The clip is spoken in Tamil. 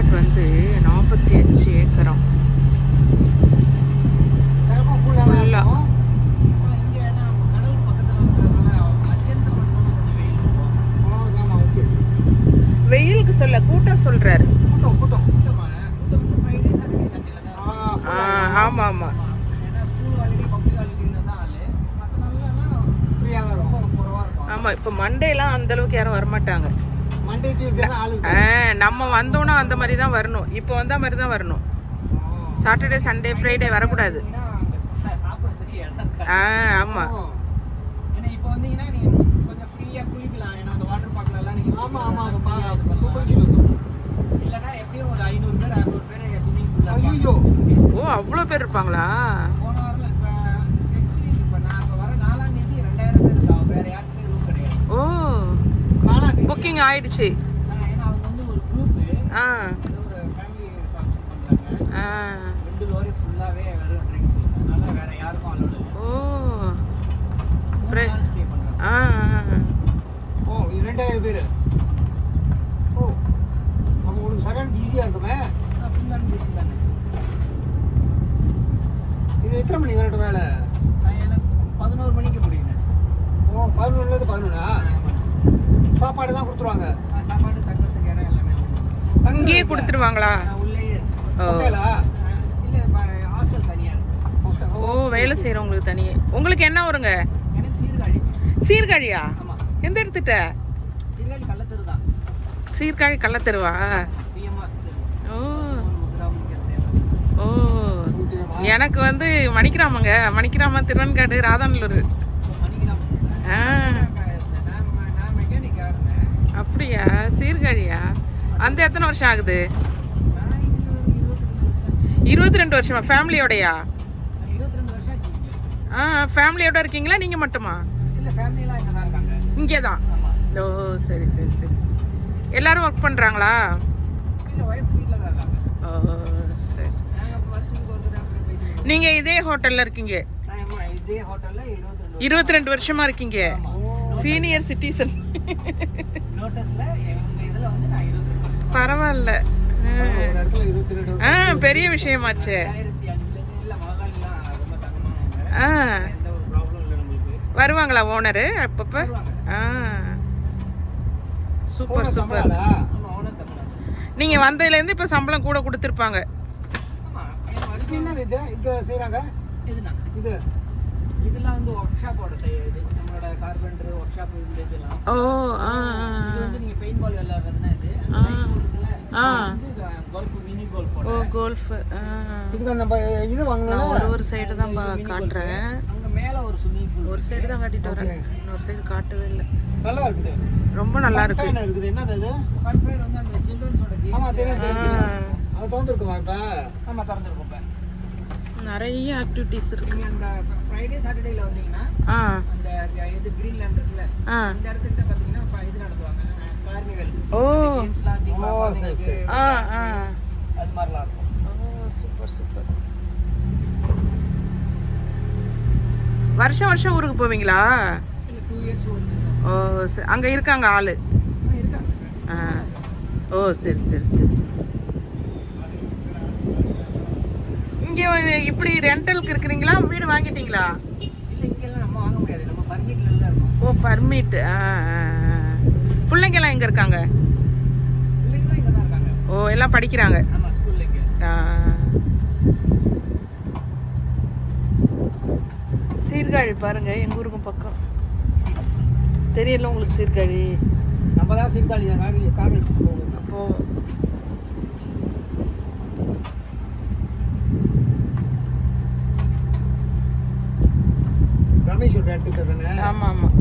பார்க் வந்து 45 ஏக்கரம் ஃபுல்லாக. வெயிலுக்கு சொல்ல கூட்டம் சொல்றாரு. ஆமா ஆமா. ஆமா இப்போ மண்டேலாம் அந்த அளவுக்கு யாரும் வரமாட்டாங்க. நம்ம வந்தோம்னா அந்த மாதிரி தான் வரணும். இப்போ வந்த மாதிரி தான் வரணும். சாட்டர்டே சண்டே ஃப்ரைடே வரக்கூடாது. ஆமா. ஓ அவ்வளோ பேர் இருப்பாங்களா? ஓ புக்கிங் ஆயிடுச்சு. ஓ 2000 பேர். ஓ அப்போ உங்களுக்கு சரியான பிஸியாக இருக்குமே. இது எத்தனை மணி வரட்டும் வேலை? 11 மணிக்கு முடியுங்க. ஓ 11லேருந்து 11ஆ? சாப்பாடு தான் கொடுத்துருவாங்க? சாப்பாடு தங்குறதுக்கு இடம் எல்லாமே அங்கேயே கொடுத்துருவாங்களா? உள்ளேயே. இல்லை ஹாஸ்டல் தனியாக. ஓ வேலை செய்கிறவங்களுக்கு தனியே. உங்களுக்கு என்ன வருங்க? எனக்கு சீர்காழி. சீர்காழியா? எந்த இடத்துட்ட? சீர்காழி கள்ளத்தெரு தான். சீர்காழி கள்ளத்தெருவா? ஓ ஓ எனக்கு வந்து மணிக்கிராமங்க. மணிக்கிராமம், திருவன்காடு, ராதாநல்லூர். அப்படியா? சீர்காழியா? அந்த எத்தனை வருஷம் ஆகுது? 22 வருஷமா? ஃபேமிலியோடையா? ஃபேமிலியோட இருக்கீங்களா நீங்கள் மட்டுமா? இங்கே தான். ஓ சரி சரி சரி. எல்லாரும் ஒர்க் பண்ணுறாங்களா? ஓ சரி. நீங்கள் இதே ஹோட்டலில் இருக்கீங்க? 22 வருஷமா இருக்கீங்க. Senior citizen. பரவாயில்ல. பெரிய விஷயமாச்சே. வருவாங்களா ஓனரு அப்பப்போ? Super super. நீங்கள் வந்ததுலேருந்து இப்போ சம்பளம் கூட கொடுத்துருப்பாங்க. இதெல்லாம் வந்து ஒர்க் ஷாப்போட செய்யுது. நம்மளோட கார்பெண்டர் ஒர்க் ஷாப் இதெல்லாம். ஓ இது வந்து நீங்க பெயிண்ட் பால் விளையாடுறதுனா இது. Golf, mini golf. Oh golf. இதுக்கு நம்ம இது வாங்கலாம். ஒரு சைடு தான் காட்டுறேன். அங்க மேல ஒரு ஸ்விமிங் பூல். ஒரு சைடு தான் காட்டிட்டு வரேன். இன்னொரு சைடு காட்டவே இல்லை. நல்லா இருக்குது. ரொம்ப நல்லா இருக்கு. இருக்குது. என்னது இது? ஃபன் ஃபேர் வந்து அந்த சில்ட்ரன்ஸோட கேம். ஆமா தெரியும். அது திறந்துருக்குமா இப்ப? ஆமா திறந்துருக்கும் இப்ப. நிறைய ஆக்டிவிட்டீஸ் இருக்கு. அந்த ஃப்ரைடே சாட்டர்டேல வந்தீங்கன்னா அந்த இது கிரீன் லேண்ட் இருக்குல, அந்த இடத்துக்கிட்ட பாத்தீங்கன்னா இது நடத்துவாங்க. கார்னிவல். ஓ சரி சரி. அது மாதிரிலாம் இருக்கும். ஓ சூப்பர் சூப்பர். வருஷம் வருஷம் ஊருக்கு போவீங்களா? இல்ல 2 இயர்ஸ் வந்து. ஓ சரி. அங்க இருக்காங்க ஆளு? இருக்காங்க. ஓ சரி சரி சரி. இங்கே இப்படி ரெண்டலுக்கு இருக்கிறீங்களா? வீடு வாங்கிட்டீங்களா? இல்லை இங்கெல்லாம் நம்ம வாங்க முடியாது. நம்ம பர்மிட்ல எல்லாம் இருக்கோம். ஓ பர்மிட். பிள்ளைங்கெல்லாம் எங்கே இருக்காங்க? பிள்ளைங்களாம் இங்கே தான் இருக்காங்க. ஓ எல்லாம் படிக்கிறாங்க? ஆமாம் ஸ்கூல்ல இங்கே. சீர்காழி பாருங்க, எங்கள் ஊருக்கும் பக்கம். தெரியல உங்களுக்கு சீர்காழி? நம்ம தான் சீர்காழி கார் போவோம். ரமேஷோட இடத்துக்கு தானே? ஆமாம் ஆமாம்.